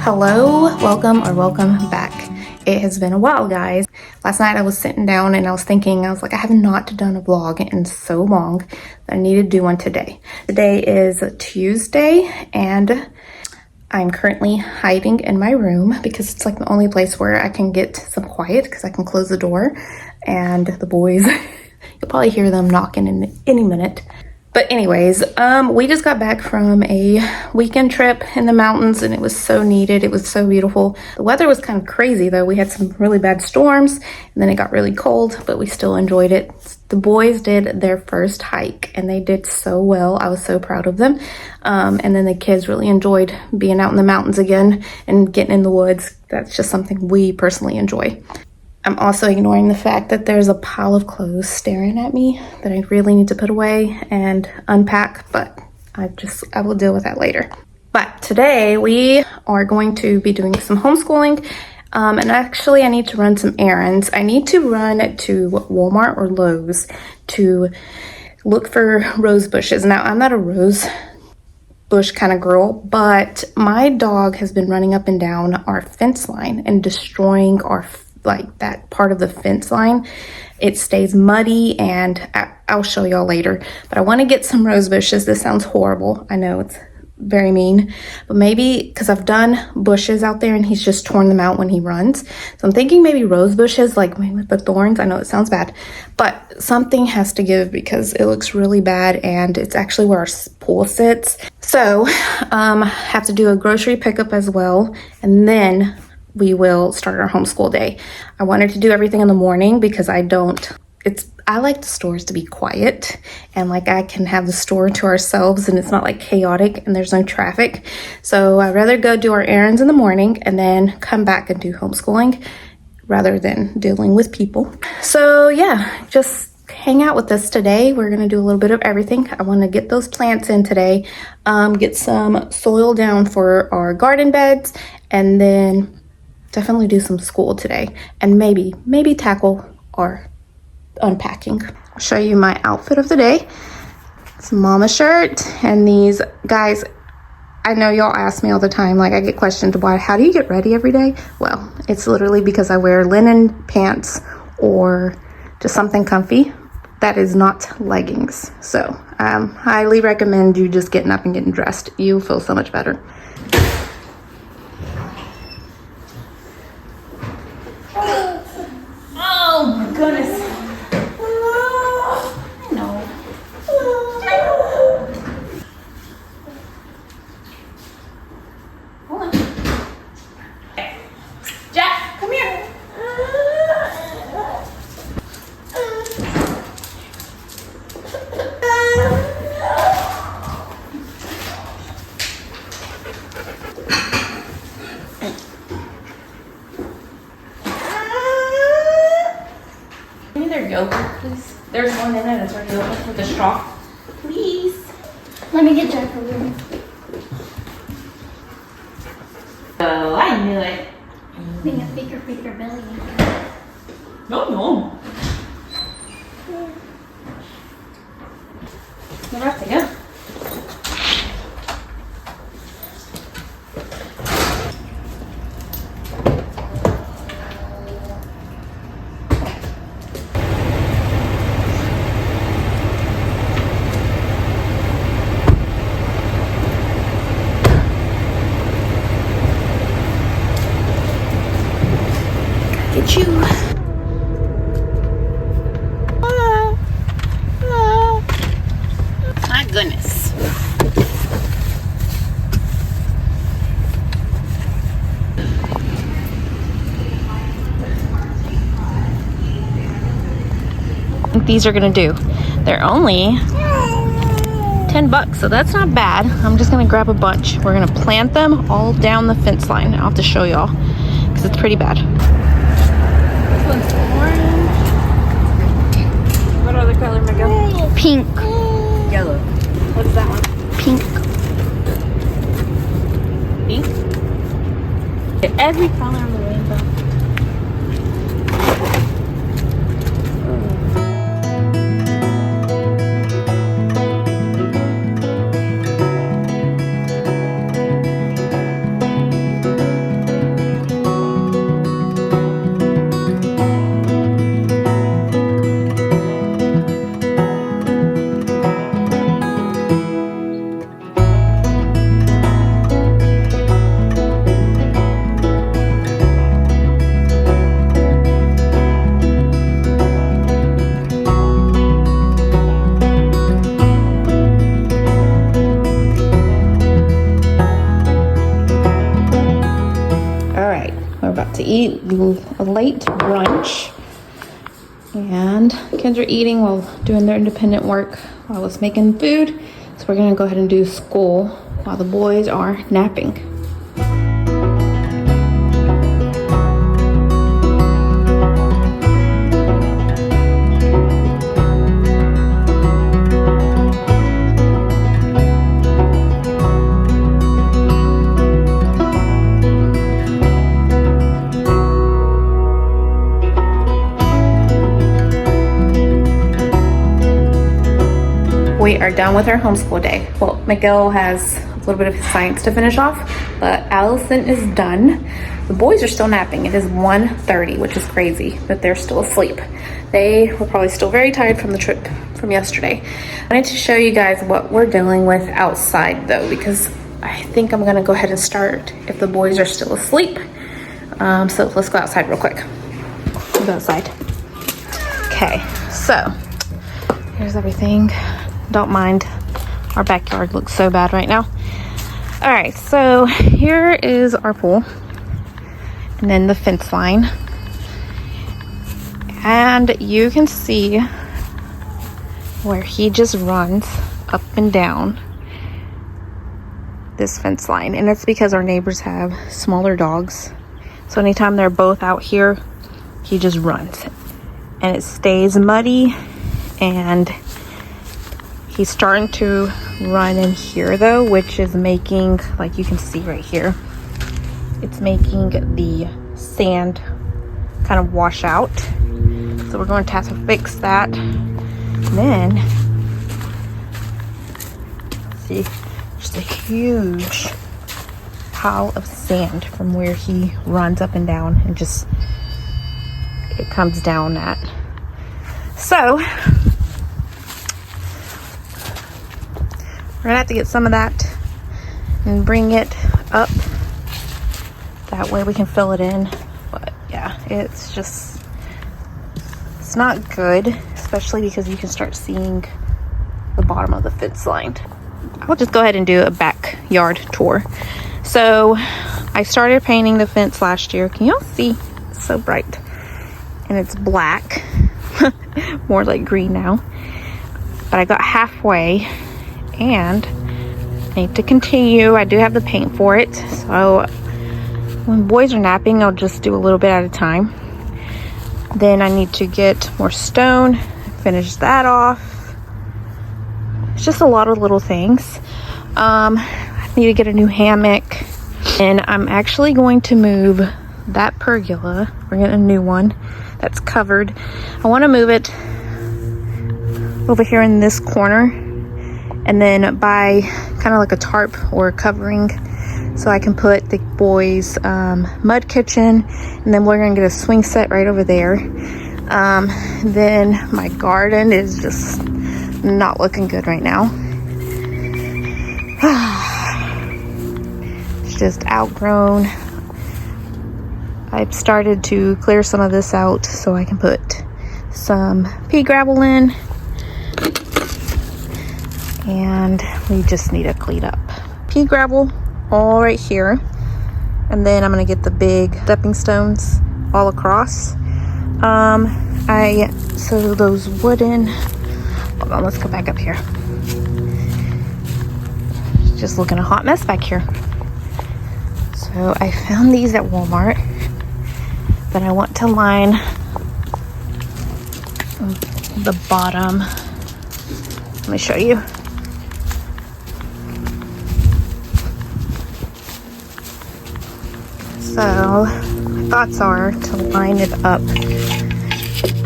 Hello, welcome back. It has been a while, guys. Last night I was sitting down and I was thinking, I have not done a vlog in so long that I need to do one today. Today is Tuesday and I'm currently hiding in my room because it's like the only place where I can get some quiet because I can close the door and the boys, you'll probably hear them knocking in any minute. But anyways, we just got back from a weekend trip in the mountains and it was so needed. It was so beautiful. The weather was kind of crazy though. We had some really bad storms and then it got really cold, but we still enjoyed it. The boys did their first hike and they did so well. I was so proud of them. And then the kids really enjoyed being out in the mountains again and getting in the woods. That's just something we personally enjoy. I'm also ignoring the fact that there's a pile of clothes staring at me that I really need to put away and unpack, but I will deal with that later. But today we are going to be doing some homeschooling, and actually I need to run some errands. I need to run to Walmart or Lowe's to look for rose bushes. Now, I'm not a rose bush kind of girl, but my dog has been running up and down our fence line and destroying that part of the fence line. It stays muddy and I'll show y'all later, but I want to get some rose bushes. This sounds horrible. I know it's very mean, but maybe because I've done bushes out there and he's just torn them out when he runs. So I'm thinking maybe rose bushes, like maybe with the thorns. I know it sounds bad, but something has to give because it looks really bad and it's actually where our pool sits. So have to do a grocery pickup as well, and then we will start our homeschool day. I wanted to do everything in the morning because I like the stores to be quiet and like I can have the store to ourselves and it's not like chaotic and there's no traffic. So I'd rather go do our errands in the morning and then come back and do homeschooling rather than dealing with people. So yeah, just hang out with us today. We're gonna do a little bit of everything. I want to get those plants in today, get some soil down for our garden beds, and then definitely do some school today and maybe tackle our unpacking. I'll show you my outfit of the day. It's a mama shirt, and these guys, I know y'all ask me all the time, like I get questioned how do you get ready every day? Well, it's literally because I wear linen pants or just something comfy that is not leggings. So highly recommend you just getting up and getting dressed. You feel so much better. Oh my goodness. I know. Hold on. Jack, come here. Yogurt, please. There's one in it. It's already open with a straw. Please. Let me get Jack over here. Oh, I knew it. Being a bigger belly. No. You have to go. Get you. My goodness. I think these are gonna do. They're only $10, so that's not bad. I'm just gonna grab a bunch. We're gonna plant them all down the fence line. I'll have to show y'all because it's pretty bad. This one's orange. What other color, Miguel? Pink. Yellow. What is that one? Pink. Pink? Every color on the rainbow. to eat a late brunch. And kids are eating while doing their independent work while I was making food. So we're gonna go ahead and do school while the boys are napping. We are done with our homeschool day. Well, Miguel has a little bit of his science to finish off, but Allison is done. The boys are still napping. It is 1:30, which is crazy, but they're still asleep. They were probably still very tired from the trip from yesterday. I wanted to show you guys what we're dealing with outside though, because I think I'm gonna go ahead and start if the boys are still asleep. So let's go outside real quick. We'll go outside. Okay, so here's everything. Don't mind, our backyard looks so bad right now. All right, so here is our pool and then the fence line, and you can see where he just runs up and down this fence line, and it's because our neighbors have smaller dogs, so anytime they're both out here he just runs, and it stays muddy. And he's starting to run in here though, which is making, like you can see right here, it's making the sand kind of wash out. So we're going to have to fix that. And then, see, just a huge pile of sand from where he runs up and down, and just, it comes down at. So we're gonna have to get some of that and bring it up. That way we can fill it in. But yeah, it's just, it's not good, especially because you can start seeing the bottom of the fence line. I'll just go ahead and do a backyard tour. So I started painting the fence last year. Can y'all see? It's so bright. And it's black, more like green now. But I got halfway, and I need to continue. I do have the paint for it, so when boys are napping I'll just do a little bit at a time. Then I need to get more stone, finish that off. It's just a lot of little things. I need to get a new hammock, and I'm actually going to move that pergola. We're getting a new one that's covered. I want to move it over here in this corner, and then buy kind of like a tarp or a covering so I can put the boys' mud kitchen, and then we're gonna get a swing set right over there. Then my garden is just not looking good right now. It's just outgrown. I've started to clear some of this out so I can put some pea gravel in, and we just need to clean up. Pea gravel all right here, and then I'm gonna get the big stepping stones all across. So those wooden, hold on, let's go back up here. Just looking a hot mess back here. So I found these at Walmart, but I want to line the bottom. Let me show you. So my thoughts are to line it up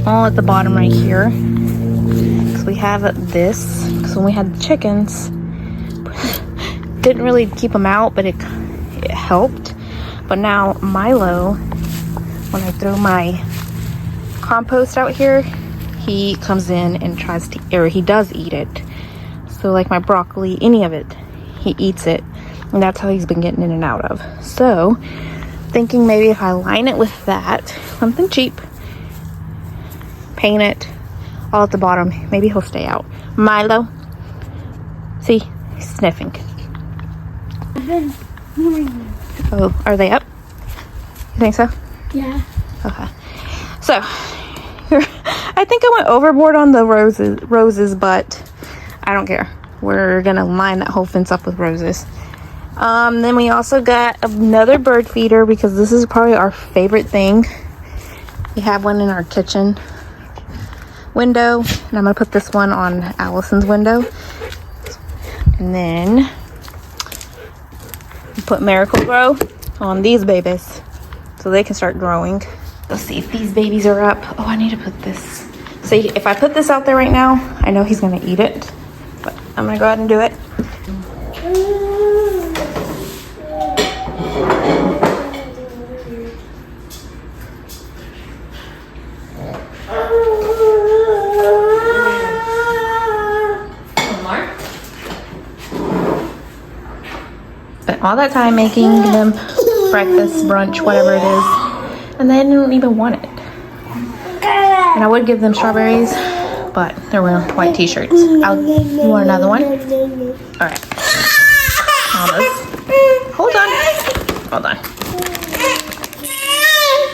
all at the bottom right here, because we have this, because when we had the chickens, didn't really keep them out, but it helped. But now Milo, when I throw my compost out here, he comes in and tries to, or he does eat it. So like my broccoli, any of it, he eats it, and that's how he's been getting in and out of. So thinking maybe if I line it with that, something cheap, paint it all at the bottom, maybe he'll stay out. Milo, see, he's sniffing. Oh, are they up? You think so? Yeah. Okay. So, I think I went overboard on the roses, but I don't care. We're gonna line that whole fence up with roses. Then we also got another bird feeder because this is probably our favorite thing. We have one in our kitchen window, and I'm gonna put this one on Allison's window. And then put Miracle-Gro on these babies so they can start growing. Let's see if these babies are up. Oh, I need to put this. See, if I put this out there right now, I know he's gonna eat it, but I'm gonna go ahead and do it. Spent all that time making them breakfast, brunch, whatever it is, and they didn't even want it. And I would give them strawberries, but they're wearing white t-shirts. You want another one? All right. Hold on.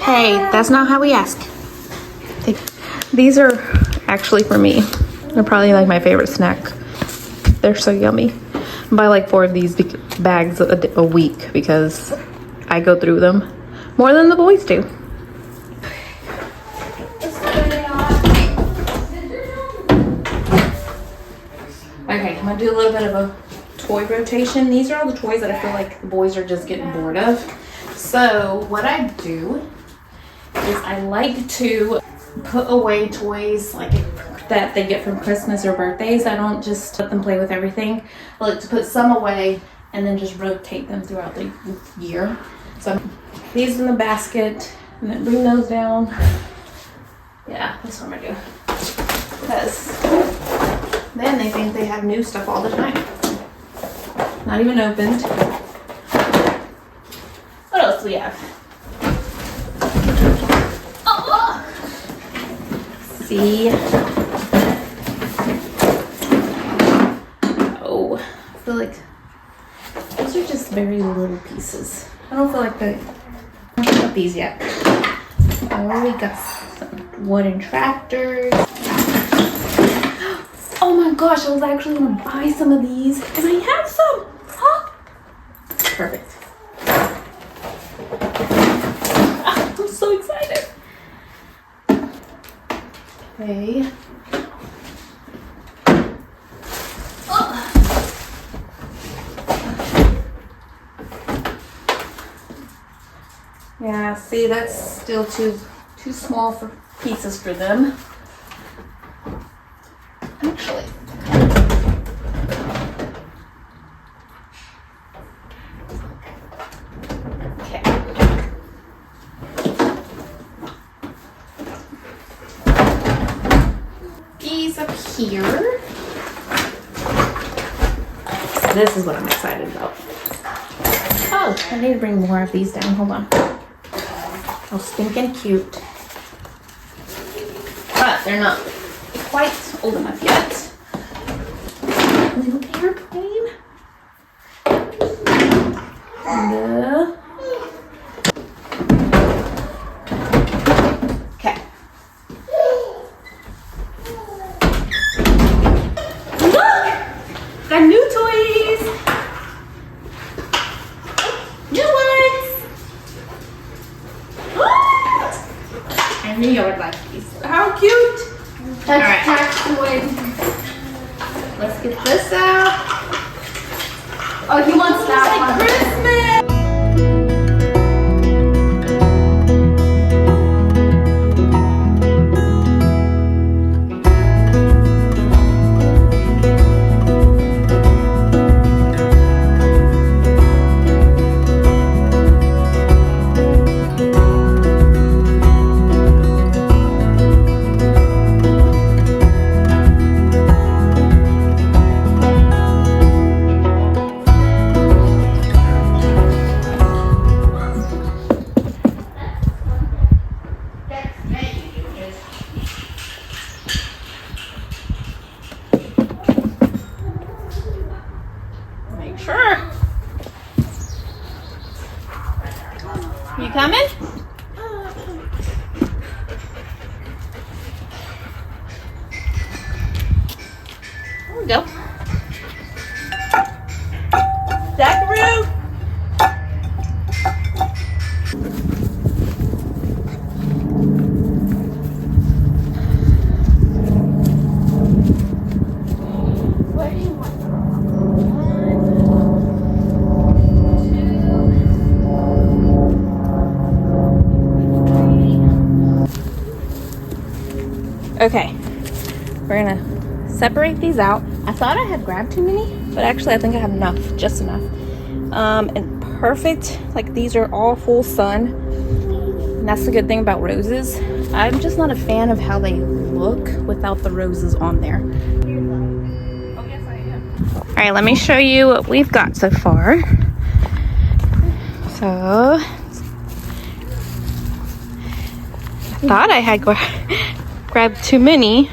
Hey, that's not how we ask. These are actually for me. They're probably like my favorite snack. They're so yummy. I buy like 4 of these bags a week because I go through them more than the boys do. Okay, I'm gonna do a little bit of a toy rotation. These are all the toys that I feel like the boys are just getting bored of. So what I do is I like to put away toys like that they get from Christmas or birthdays. I don't just let them play with everything. I like to put some away and then just rotate them throughout the year. So these in the basket and then bring those down. Yeah, that's what I'm gonna do. Because then they think they have new stuff all the time. Not even opened. What else do we have? Oh! See? Oh, I feel like those are just very little pieces. I don't feel like I haven't got these yet. Oh, we got some wooden tractors. Oh my gosh, I was actually gonna buy some of these, and I have some. Huh? Perfect. I'm so excited. Okay. Oh. Yeah, see, that's still too small for pieces for them. Actually. Okay. These up here. This is what I'm excited about. Oh, I need to bring more of these down. Hold on. Oh, stinking cute. But they're not quite old enough yet. Little airplane. And, okay. Look! Got new toys! New ones! What? I knew you would like these. How cute! That's toy. Let's get this out. Oh, he wants that one. Christmas! Make sure. You coming? we go. Jackaroo! What do you want? 1, 2, 3. Okay, we're gonna separate these out. I thought I had grabbed too many, but actually I think I have enough, just enough. And perfect, like these are all full sun. And that's the good thing about roses. I'm just not a fan of how they look without the roses on there. Oh, yes, I am. All right, let me show you what we've got so far. So, I thought I had grabbed too many,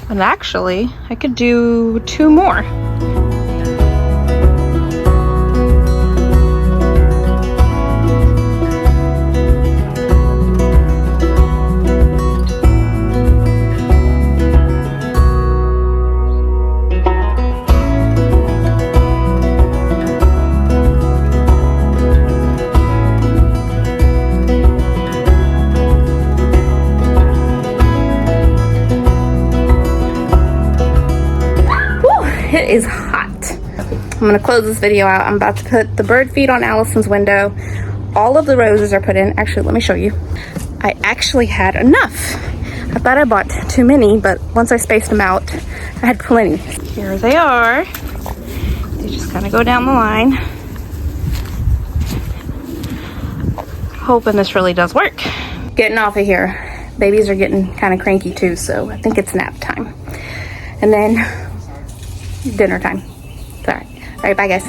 but actually I could do 2 more. It is hot. I'm gonna close this video out. I'm about to put the bird feed on Allison's window. All of the roses are put in. Actually, let me show you. I actually had enough. I thought I bought too many, but once I spaced them out, I had plenty. Here they are. They just kind of go down the line. Hoping this really does work. Getting off of here. Babies are getting kind of cranky too, so I think it's nap time. And then dinner time. It's all right. All right, bye guys.